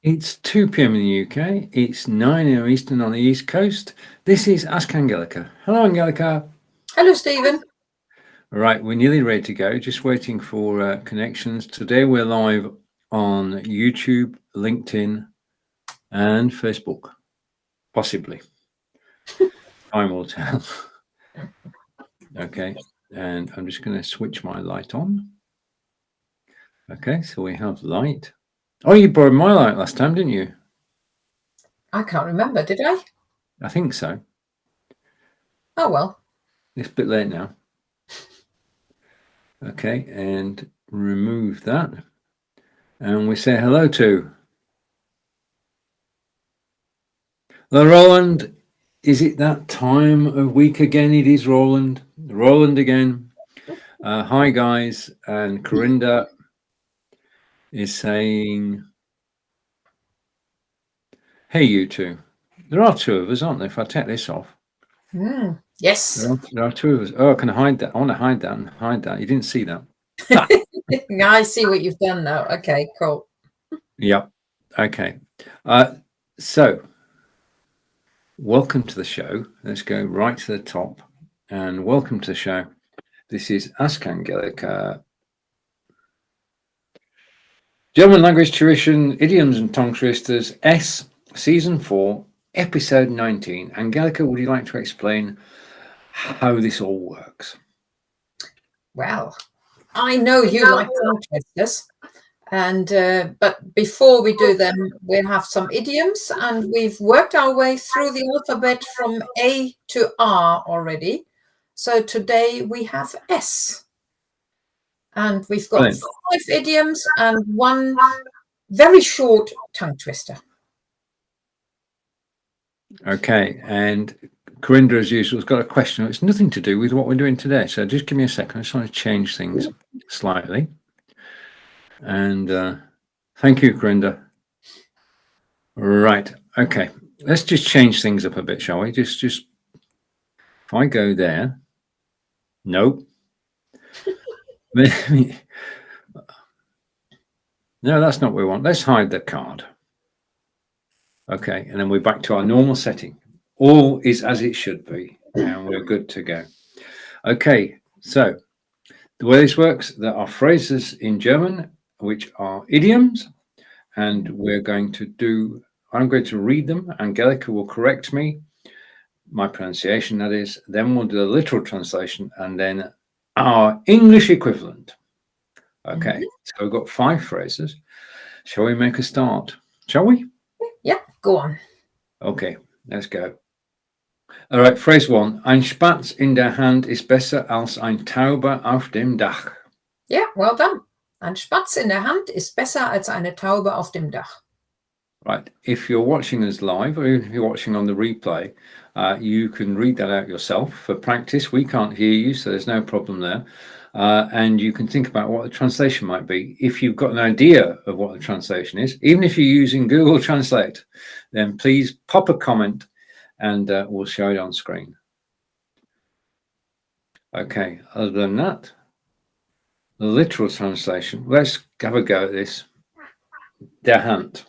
It's 2 p.m. in the UK. It's 9 a.m. Eastern on the East Coast. This is Ask Angelika. Hello, Angelika. Hello, Steven. Right, we're nearly ready to go. Just waiting for connections. Today we're live on YouTube, LinkedIn, and Facebook. Possibly. Time will tell. Okay, and I'm just going to switch my light on. Okay, so we have light. Oh, you borrowed my light last time, didn't you? I can't remember, did I? I think so. Oh, well. It's a bit late now. Okay, and remove that. And we say hello to... Hello, Roland. Is it that time of week again? It is Roland. Roland again. Hi, guys. And Corinda is saying, hey, you two. There are two of us, aren't there? If I take this off. Yes. There are two of us. Oh, can I hide that? I want to hide that and hide that. You didn't see that. I see what you've done now. Okay, cool. Yep. Okay. So, welcome to the show. Let's go right to the top. And welcome to the show. This is Ask Angelika. German language tuition, idioms and tongue twisters, S, season 4, episode 19. Angelika, would you like to explain how this all works? Well, I know you like tongue twisters, and but before we do them, we'll have some idioms, and we've worked our way through the alphabet from A to R already. So today we have S. And we've got 5 idioms and 1 very short tongue twister. Okay, and Corinda, as usual, has got a question. It's nothing to do with what we're doing today. So just give me a second. I just want to change things slightly. And thank you, Corinda. Right. Okay. Let's just change things up a bit, shall we? Just if I go there. Nope. No, that's not what we want. Let's hide the card. Okay, and then we're back to our normal setting. All is as it should be, and we're good to go. Okay, so the way this works, there are phrases in German, which are idioms, and I'm going to read them. Angelika will correct me, my pronunciation, that is. Then we'll do a literal translation, and then our English equivalent. Okay, so we've got 5 phrases. Shall we make a start? Shall we? Yeah, go on. Okay, let's go. All right, phrase 1. Ein Spatz in der Hand ist besser als ein Taube auf dem Dach. Yeah, well done. Ein Spatz in der Hand ist besser als eine Taube auf dem Dach. Right, if you're watching us live, or if you're watching on the replay, you can read that out yourself for practice. We can't hear you, so there's no problem there. And you can think about what the translation might be. If you've got an idea of what the translation is, even if you're using Google Translate, then please pop a comment and we'll show it on screen. Okay, other than that, the literal translation, let's have a go at this. Der Hand.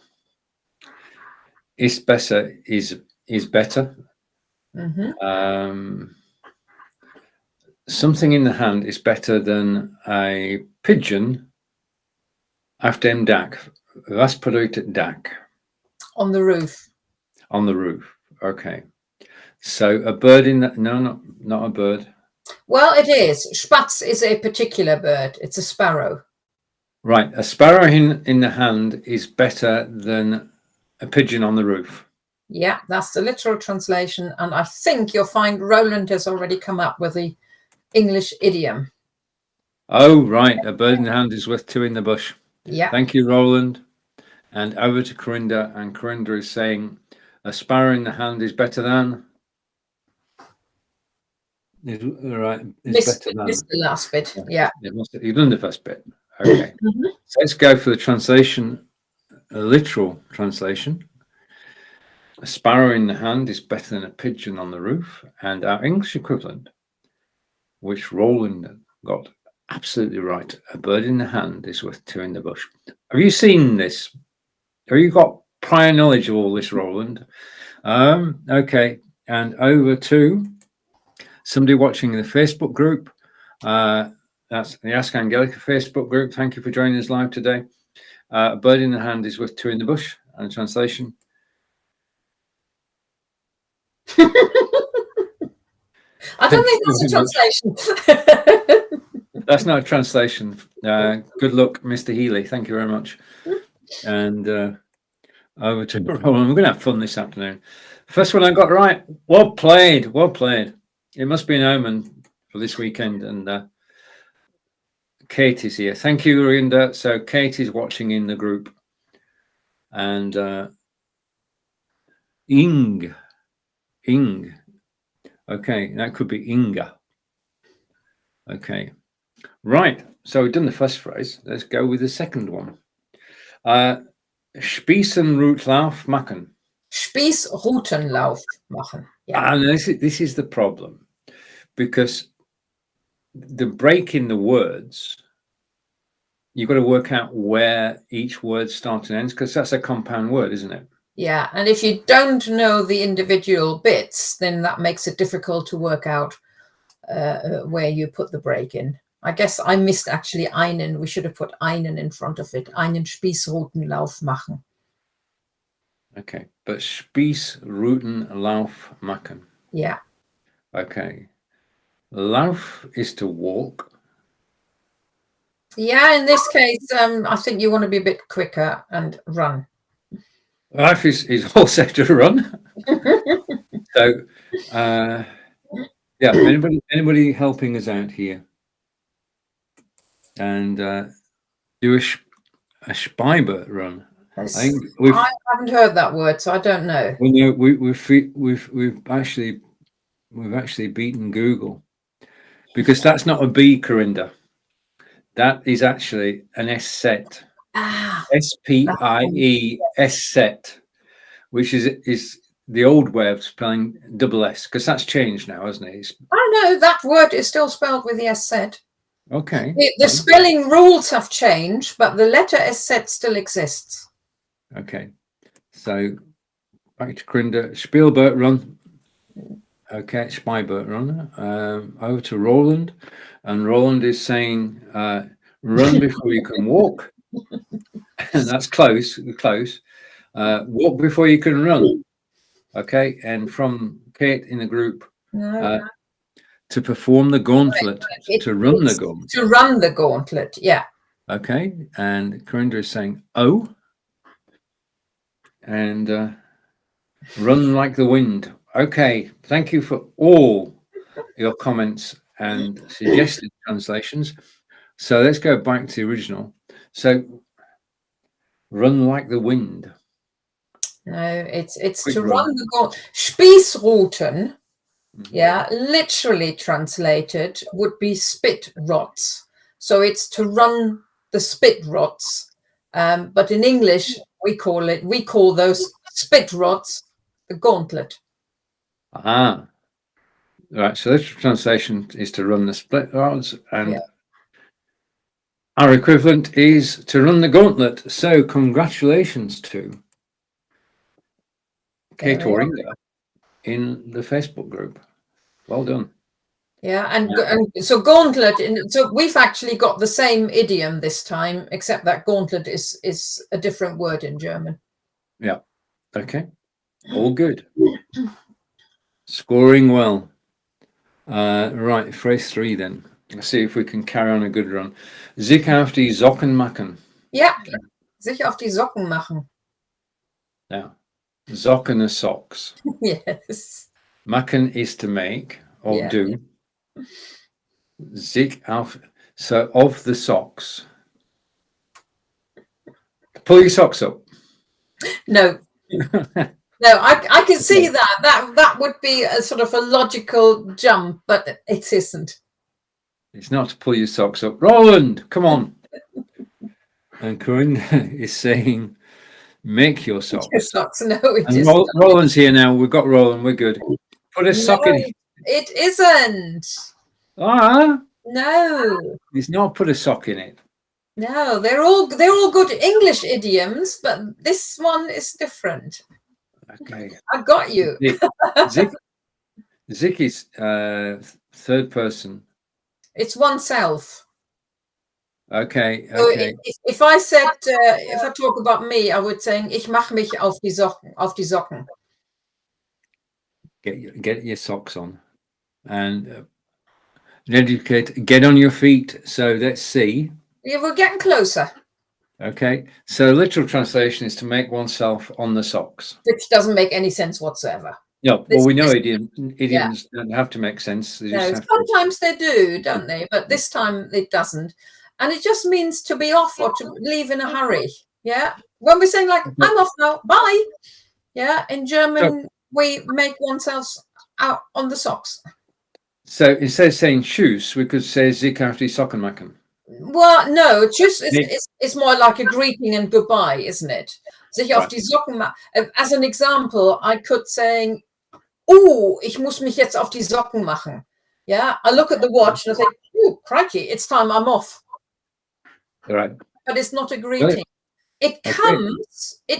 Ist besser is better. Something in the hand is better than a pigeon auf dem Dach. Was bedeutet Dach? On the roof. On the roof. Okay. So a bird in that? No, not a bird. Well, it is. Spatz is a particular bird. It's a sparrow. Right. A sparrow in the hand is better than a pigeon on the roof. Yeah, that's the literal translation. And I think you'll find Roland has already come up with the English idiom. Oh, right. A bird in the hand is worth 2 in the bush. Yeah. Thank you, Roland. And over to Corinda. And Corinda is saying a sparrow in the hand is better than. Right. Missed the last bit. Yeah. You've done the first bit. Okay. So let's go for the translation, a literal translation. A sparrow in the hand is better than a pigeon on the roof. And our English equivalent, which Roland got absolutely right. A bird in the hand is worth 2 in the bush. Have you seen this? Have you got prior knowledge of all this, Roland. Okay, and over to somebody watching the Facebook group. That's the Ask Angelika Facebook group. Thank you for joining us live today. A bird in the hand is worth two in the bush. And translation. I don't think that's a translation. That's not a translation. Good luck, Mr. Healy. Thank you very much. And over to Roland. We're going to have fun this afternoon. First one I got right. Well played. Well played. It must be an omen for this weekend. And Kate is here. Thank you, Rinda. So Kate is watching in the group. And Ing. Okay, that could be Inga. Okay. Right. So we've done the first phrase. Let's go with the second one. Spießenrutlauf machen. Spießrutenlauf machen. Yeah. And this is the problem, because the break in the words, you've got to work out where each word starts and ends, because that's a compound word, isn't it? Yeah, and if you don't know the individual bits, then that makes it difficult to work out where you put the break in. I guess I missed actually einen. We should have put einen in front of it. Einen Spießrutenlauf machen. Okay, but Spießrutenlauf machen. Yeah. Okay. Lauf is to walk. Yeah, in this case, I think you want to be a bit quicker and run. Life is also to run. So, yeah, anybody helping us out here? And do a Spieber run. I haven't heard that word, so I don't know. Well, no, we've actually beaten Google, because that's not a B, Corinda. That is actually an S set. S-P-I-E-S set, which is the old way of spelling double S, because that's changed now, hasn't it? I know that word is still spelled with the S set. Okay. The spelling rules have changed, but the letter S set still exists. Okay. So back to Corinda. Spielberg run. Okay, Spielberg run. Over to Roland, and Roland is saying, "Run before you can walk." And that's close. Walk before you can run. Okay, and from Kate in the group, to perform the gauntlet, to run the gauntlet. To run the gauntlet, yeah. Okay, and Corinda is saying, "Oh," and run like the wind. Okay, thank you for all your comments and suggested translations. So let's go back to the original. So, run like the wind. No, it's quick to run the gauntlet. Spießruten, yeah, literally translated would be spit rots. So it's to run the spit rots. But in English, we call those spit rots the gauntlet. Right. So this translation is to run the spit rots, and our equivalent is to run the gauntlet. So congratulations to Kate Waringa in the Facebook group. Well done. Yeah, and so gauntlet. So we've actually got the same idiom this time, except that gauntlet is a different word in German. Yeah. Okay. All good. Scoring well. Right. Phrase 3 then. Let's see if we can carry on a good run. Sich auf die Socken machen. Yeah. Sich auf die Socken machen. Now, Socken are socks. Yes. Machen is to make or do. Sich auf, so of the socks. Pull your socks up. No. No, I can see that would be a sort of a logical jump, but it isn't. It's not to pull your socks up. Roland, come on. And Corinne is saying, make your socks. Your socks. No, it isn't. Roland's here now. We've got Roland. We're good. Put a sock in. It isn't. No. It's not put a sock in it. No, they're all good English idioms, but this one is different. Okay. I got you. Zik, Zik is third person. It's oneself. Okay. So Okay. if I said, if I talk about me, I would say, ich mache mich auf die Socken. Get your socks on, and get on your feet. So let's see. Yeah, we're getting closer. Okay. So literal translation is to make oneself on the socks. Which doesn't make any sense whatsoever. Yeah. Well, we know idioms don't have to make sense. They just No, have sometimes they do, don't they? But this time it doesn't. And it just means to be off or to leave in a hurry. Yeah. When we're saying like, I'm off now, bye. Yeah. In German, we make oneself out on the socks. So instead of saying shoes, we could say Zik auf die Socken machen. Well, no, tschüss is more like a greeting and goodbye, isn't it? Sich auf die Socken machen. As an example, I could say, oh, ich muss mich jetzt auf die Socken machen. Yeah, I look at the watch and I think, oh, crikey, it's time I'm off. Right. But it's not a greeting. It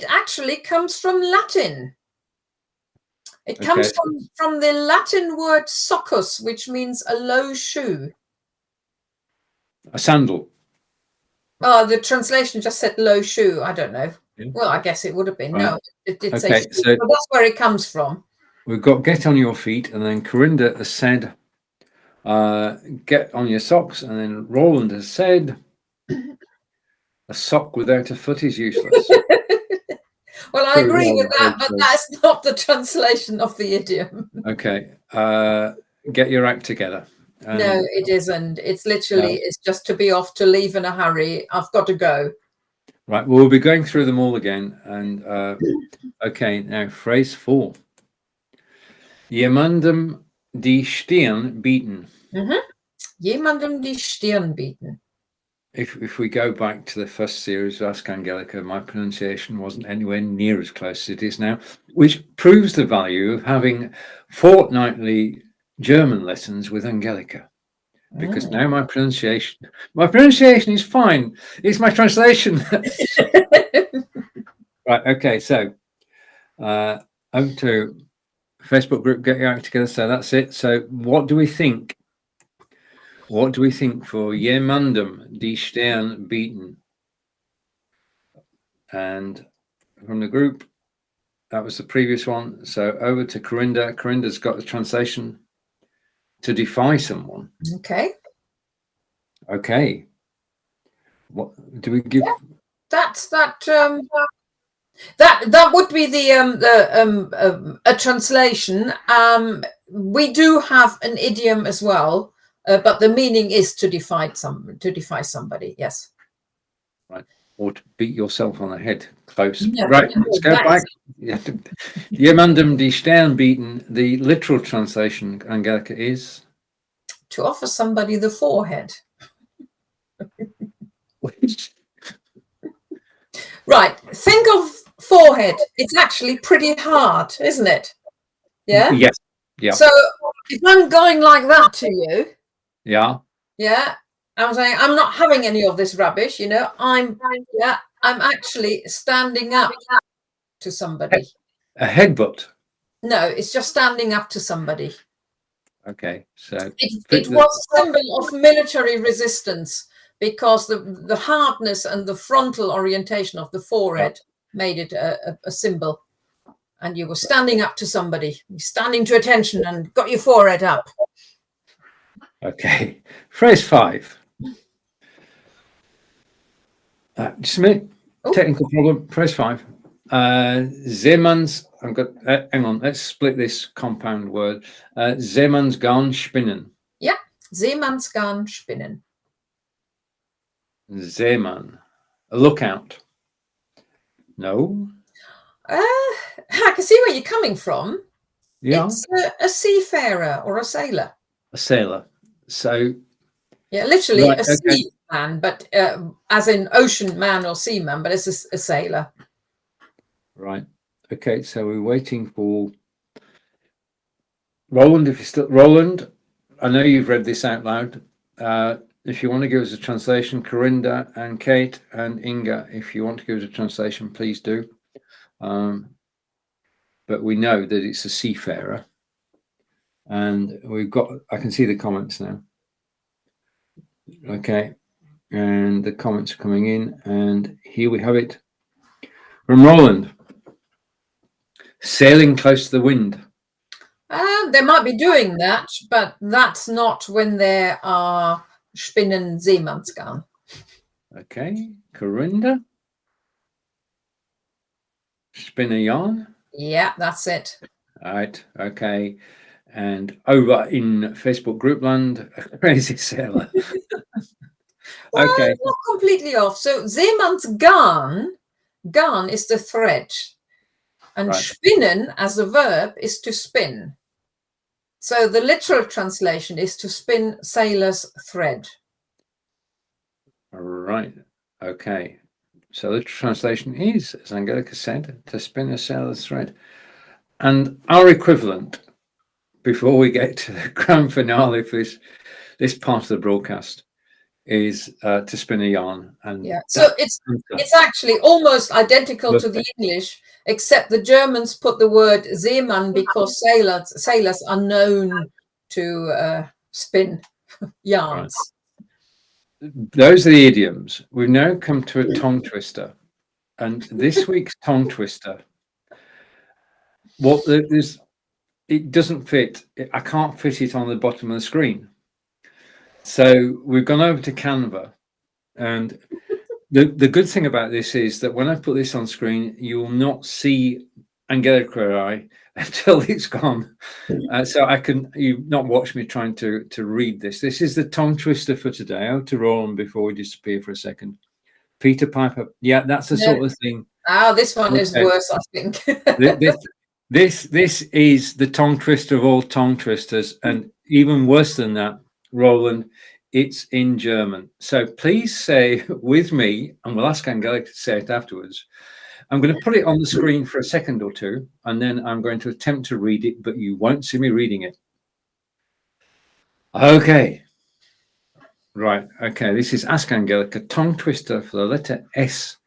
actually comes from Latin. It comes from the Latin word soccus, which means a low shoe. A sandal. Oh, the translation just said low shoe. I don't know. Yeah. Well, I guess it would have been. Right. No, it did say shoe. So but that's where it comes from. We've got get on your feet, and then Corinda has said, get on your socks, and then Roland has said, a sock without a foot is useless. Well, I agree with that, but that's not the translation of the idiom. Okay. Get your act together. No, it isn't. It's literally, it's just to be off, to leave in a hurry. I've got to go. Right. Well, we'll be going through them all again. And okay, now phrase 4. Jemandem die Stirn bieten. Jemandem die Stirn bieten. If we go back to the first series of Ask Angelika, my pronunciation wasn't anywhere near as close as it is now, which proves the value of having fortnightly German lessons with Angelika, because now my pronunciation is fine. It's my translation. Right. Okay. So over to Facebook group, get your act together. So that's it. So what do we think? What do we think for jemandem die Stirn bieten? And from the group, that was the previous one. So over to Corinda. Corinda's got the translation. To defy someone. Okay. Okay. What do we give? Yeah, that's that. That would be the a translation. We do have an idiom as well, but the meaning is to defy somebody. Yes. Right. Or to beat yourself on the head. Close. No, right. No, let's go back. Jemandem die Stirn bieten. The literal translation, Angelika, is to offer somebody the forehead. Right. Think of forehead. It's actually pretty hard, isn't it? Yeah. Yes. Yeah. So if I'm going like that to you. Yeah. Yeah. I'm saying I'm not having any of this rubbish. You know. I'm actually standing up to somebody. A headbutt. No, it's just standing up to somebody. Okay, so it was a symbol of military resistance because the hardness and the frontal orientation of the forehead made it a symbol. And you were standing up to somebody, standing to attention and got your forehead up. Okay, phrase 5. Just a minute. Technical problem. Phrase 5. Seemanns. Hang on. Let's split this compound word. Seemannsgarn spinnen. Yeah, Seemannsgarn spinnen. Seemann. A lookout. No. I can see where you're coming from. Yeah. It's a seafarer or a sailor. A sailor. So. Yeah, literally a seaman, but as in ocean man or seaman, but it's a sailor. Right. Okay, so we're waiting for Roland. If you're still Roland, I know you've read this out loud. if you want to give us a translation, Corinda and Kate and Inga, if you want to give us a translation, please do. But we know that it's a seafarer. And I can see the comments now. Okay. And the comments are coming in. And here we have it from Roland. Sailing close to the wind. They might be doing that, but that's not when they are spinnen Seemannsgarn. Okay. Corinda. Spin a yarn. Yeah, that's it. All right. Okay. And over in Facebook group land, a crazy sailor. Well, Okay. not completely off. So Seemannsgarn, garn is the thread, and Right. spinnen as a verb is to spin. So the literal translation is to spin sailor's thread. All right. Okay. So the translation is, as Angelika said, to spin a sailor's thread. And our equivalent, before we get to the grand finale for this part of the broadcast, is to spin a yarn. And yeah, so it's actually almost identical to the English, except the Germans put the word Seemann because sailors are known to spin yarns. Right. Those are the idioms. We've now come to a tongue twister, and this week's tongue twister. Well, it doesn't fit. I can't fit it on the bottom of the screen. So we've gone over to Canva, and the good thing about this is that when I put this on screen, you will not see Angelika and I until it's gone. So you not watch me trying to read this. This is the tongue twister for today. Out to Roland before we disappear for a second. Peter Piper. Yeah, that's the sort of thing. Oh, this one is worse, I think. This is the tongue twister of all tongue twisters, and even worse than that, Roland, it's in German. So please say with me, and we'll ask Angelika to say it afterwards. I'm going to put it on the screen for a second or two, and then I'm going to attempt to read it, but you won't see me reading it. Okay. Right. Okay. This is Ask Angelika, tongue twister for the letter S.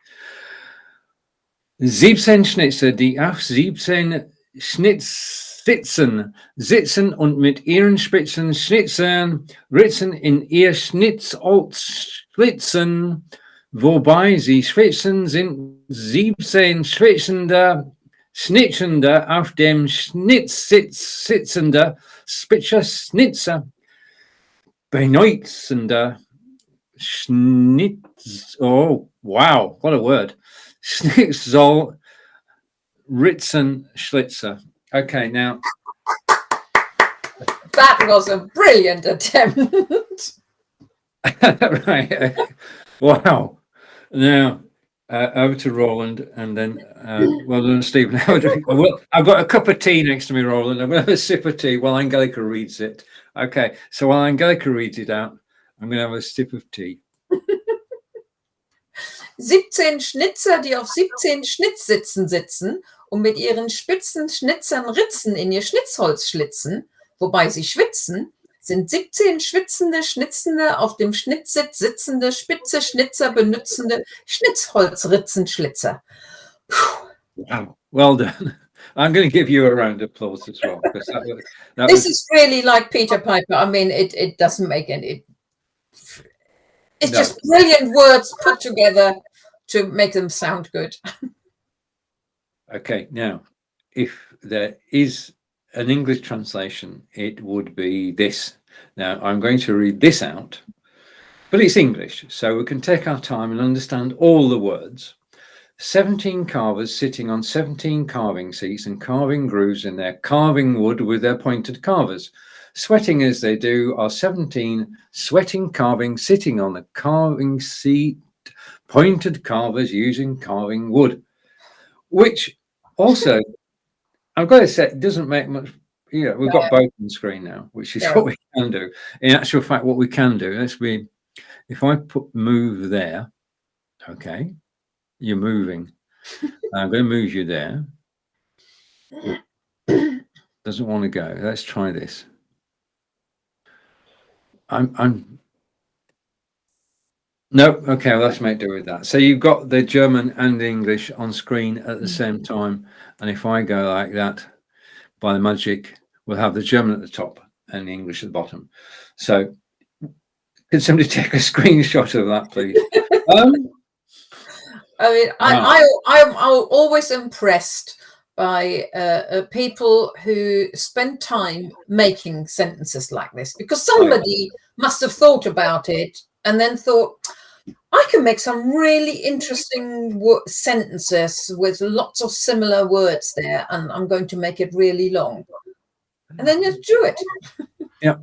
17 Schnitzer, die auf 17 Schnitzsitzen sitzen und mit ihren spitzen Schnitzern ritzen in ihr Schnitzholz schlitzen, wobei sie schwitzen sind 17 schwitzende Schnitzende auf dem Schnitzsitz sitzende spitzer Schnitzer beneuzende Schnitz. Oh, wow, what a word. Schnitzel Ritzen Schlitzer. Okay, now that was a brilliant attempt. Right. Wow. Now over to Roland, and then well done, Stephen. Well, I've got a cup of tea next to me, Roland. I'm going to have a sip of tea while Angelika reads it. Okay, so while Angelika reads it out, I'm going to have a sip of tea. 17 Schnitzer, die auf 17 Schnitzsitzen sitzen und mit ihren spitzen Schnitzern Ritzen in ihr Schnitzholz schlitzen, wobei sie schwitzen, sind 17 schwitzende, schnitzende, auf dem Schnitzsitz sitzende, spitze Schnitzer benützende Schnitzholzritzenschlitzer. Wow, well done. I'm going to give you a round of applause as well. This is really like Peter Piper. I mean, it doesn't make any... It's just brilliant words put together to make them sound good. Okay, now, if there is an English translation, it would be this. Now, I'm going to read this out, but it's English, so we can take our time and understand all the words. 17 carvers sitting on 17 carving seats and carving grooves in their carving wood with their pointed carvers. Sweating as they do are 17 sweating carving sitting on the carving seat, pointed carvers using carving wood. Which also, I've got to say, it doesn't make much. Yeah, we've got both on the screen now, which is what we can do. In actual fact, what we can do, if I put move there, okay, you're moving. I'm going to move you there. Doesn't want to go. Let's try this. I'm No, okay, well, let's make do with that. So you've got the German and English on screen at the same time. And if I go like that, by the magic, we'll have the German at the top and the English at the bottom. So can somebody take a screenshot of that, please? I mean, I'm always impressed by people who spend time making sentences like this, because somebody must have thought about it and then thought, I can make some really interesting sentences with lots of similar words there, and I'm going to make it really long. And then just do it. Yeah.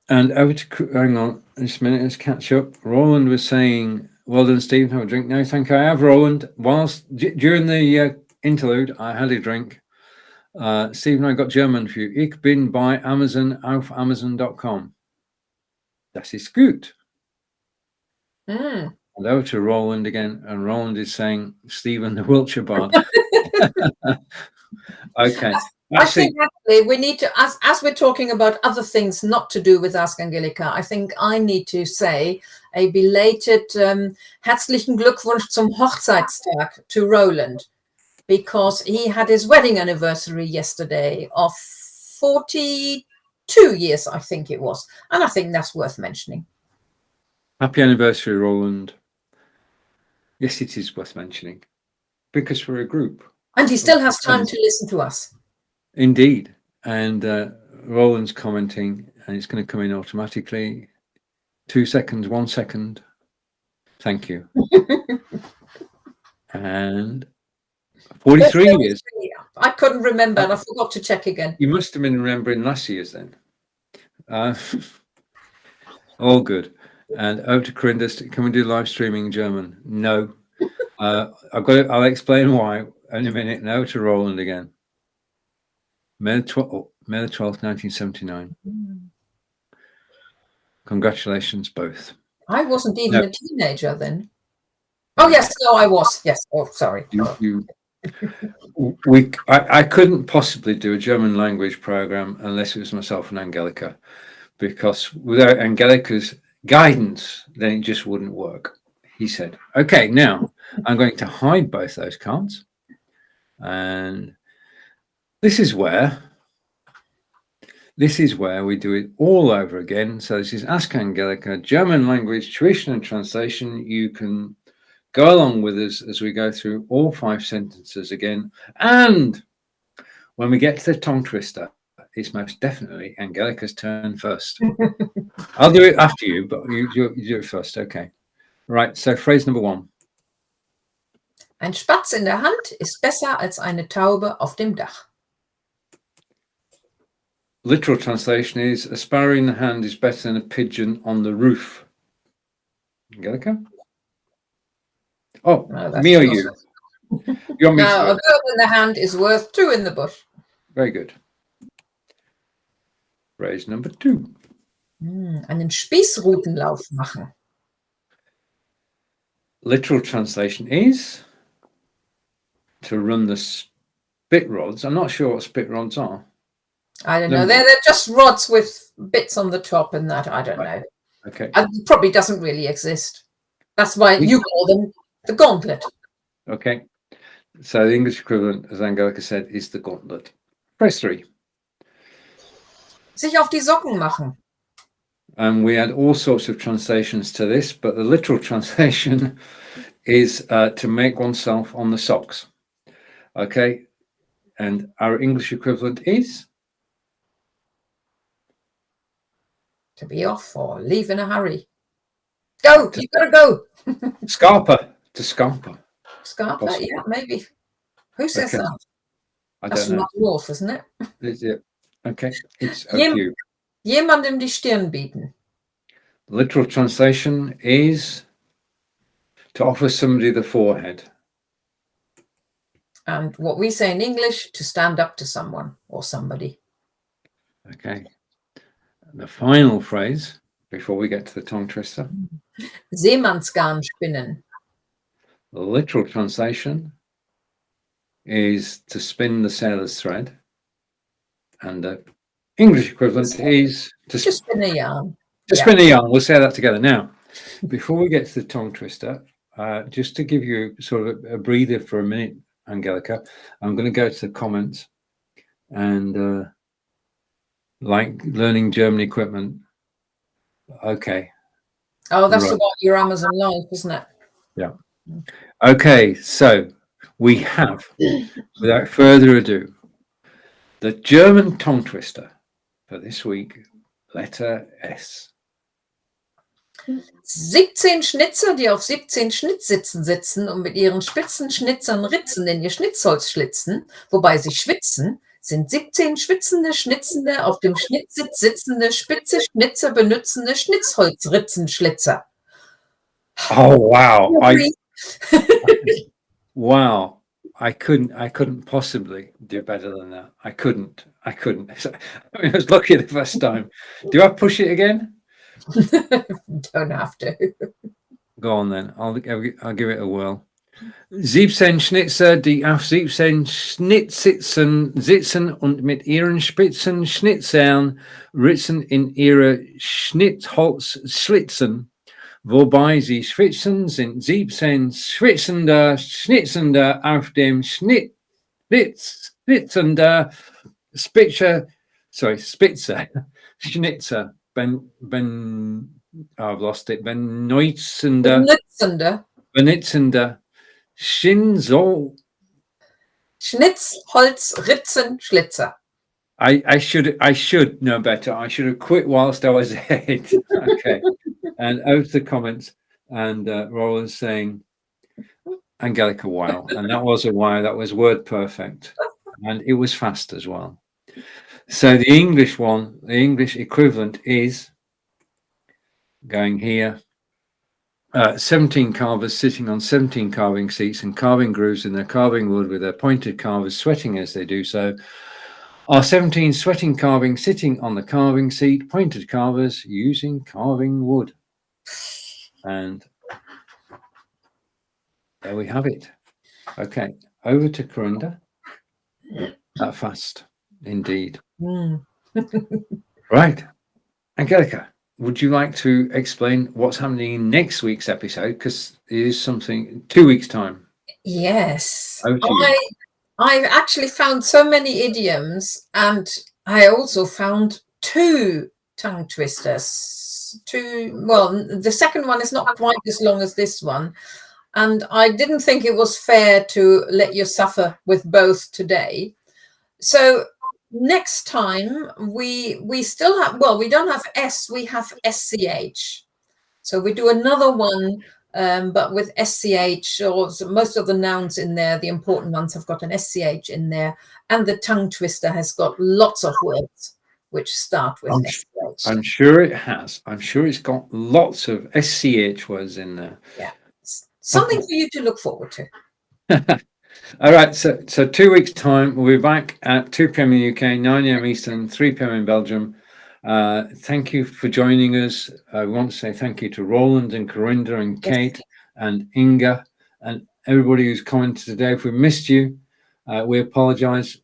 And over to, hang on just a minute, let's catch up. Roland was saying, well done, Steve, have a drink. No, thank you. I have, Roland. Whilst during the interlude, I had a drink. Steve and I got German for you. Ich bin bei Amazon auf Amazon.com. Das ist gut. And over to Roland again. And Roland is saying, Stephen, the Wiltshire Bard. Okay. I think actually we need to, as we're talking about other things not to do with Ask Angelika, I think I need to say a belated herzlichen Glückwunsch zum Hochzeitstag to Roland, because he had his wedding anniversary yesterday of 42 years, I think it was. And I think that's worth mentioning. Happy anniversary, Roland. Yes, it is worth mentioning, because we're a group. And he still has time to listen to us. Indeed. And Roland's commenting, and it's going to come in automatically. 2 seconds, 1 second. Thank you. And 43 years. I couldn't remember, and I forgot to check again. You must have been remembering last year's then. All good. And over to Corindus. Can we do live streaming in German? No. I'll explain why in a minute. And over to Roland again. May the 12th, 1979. Congratulations, both. I wasn't even a teenager then. Oh, yes. No, I was. Yes. Oh, sorry. I couldn't possibly do a German language program unless it was myself and Angelika, because without Angelika's guidance, then it just wouldn't work. He said, okay, now I'm going to hide both those cards. And this is where we do it all over again. So this is Ask Angelika, German language tuition and translation. You can go along with us as we go through all 5 sentences again. And when we get to the tongue twister, it's most definitely Angelika's turn first. I'll do it after you, but you do it first. Okay. Right. So phrase number 1. Ein Spatz in der Hand ist besser als eine Taube auf dem Dach. Literal translation is, a sparrow in the hand is better than a pigeon on the roof. Angelika? Oh, no, me or you? You want me no, a bird in the hand is worth 2 in the bush. Very good. Phrase number 2. Einen Spießrutenlauf machen. Literal translation is to run the spit rods. I'm not sure what spit rods are. I don't know. They're just rods with bits on the top and that. I don't know. Okay. It probably doesn't really exist. That's why you call them the gauntlet. Okay. So the English equivalent, as Angelika said, is the gauntlet. Phrase 3. Sich auf die Socken machen. And we had all sorts of translations to this, but the literal translation is to make oneself on the socks. Okay. And our English equivalent is? To be off or leave in a hurry. Go, you've got to go. Scarper, to scamper. Scarper, yeah, maybe. Who says that? I That's don't know. not north, isn't it? Is it? Okay, it's you. Jemandem die Stirn bieten. Literal translation is to offer somebody the forehead. And what we say in English, to stand up to someone or somebody. Okay. And the final phrase, before we get to the tongue twister. Seemannsgarn spinnen. The literal translation is to spin the sailor's thread. And the English equivalent is to spin a yarn. To spin a yarn. We'll say that together now. before we get to the tongue twister, just to give you sort of a breather for a minute, Angelika, I'm going to go to the comments and like learning German equipment. Okay. Oh, that's Right. about your Amazon Live, isn't it? Yeah. Okay, so we have, without further ado, the German tongue twister for this week, letter S. 17 Schnitzer, die auf 17 Schnittsitzen sitzen und mit ihren spitzen Schnitzern Ritzen in ihr Schnitzholz schlitzen, wobei sie schwitzen, sind 17 schwitzende, schnitzende, auf dem Schnittsitz sitzende, spitze Schnitzer benützende Schnitzholzritzenschlitzer. Oh wow! Wow! I couldn't possibly do better than that. I couldn't. I mean, I was lucky the first time. Do I push it again? Don't have to. Go on then. I'll give it a whirl. 17 Schnitzer, die auf 17 Schnittsitzen sitzen und mit ihren spitzen Schnitzern Ritzen in ihre Schnitzholz schlitzen, wobei sie schwitzen, sind 17 Schnitzende auf dem schnitzender Spitzer Schnitzer, I've lost it, benitzender Schnitzholzritzenschlitzer. I should know better. I should have quit whilst I was ahead. Okay. And out to the comments, and Roland's saying, Angelika, wow. And that was a wow. That was word perfect. And it was fast as well. So the English one, the English equivalent is going here. 17 carvers sitting on 17 carving seats and carving grooves in their carving wood with their pointed carvers sweating as they do so. Are 17 sweating carving sitting on the carving seat, pointed carvers using carving wood. And there we have it. Okay, over to Corinda. That fast, indeed. Right. Angelika, would you like to explain what's happening in next week's episode? Because it is something 2 weeks' time. Yes. Over to you. I've actually found so many idioms, and I also found 2 tongue twisters. The second one is not quite as long as this one, and I didn't think it was fair to let you suffer with both today. So next time we still have, well, we don't have S, we have SCH. So we do another one, but with SCH, or most of the nouns in there, the important ones have got an SCH in there, and the tongue twister has got lots of words which start with SCH. I'm sure it has. I'm sure it's got lots of SCH words in there. Yeah, something for you to look forward to. All right, so 2 weeks' time, we'll be back at 2 p.m. in the UK, 9 a.m. Eastern, 3 p.m. in Belgium. Thank you for joining us. I want to say thank you to Roland and Corinda and Kate and Inga and everybody who's commented today. If we missed you, we apologize.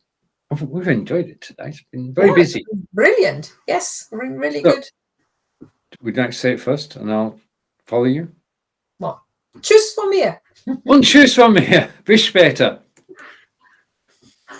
We've enjoyed it today. It's been very busy. Brilliant. Yes, really good. We'd like to say it first, and I'll follow you. Well, tschüss von mir. Und tschüss von mir. Bis später.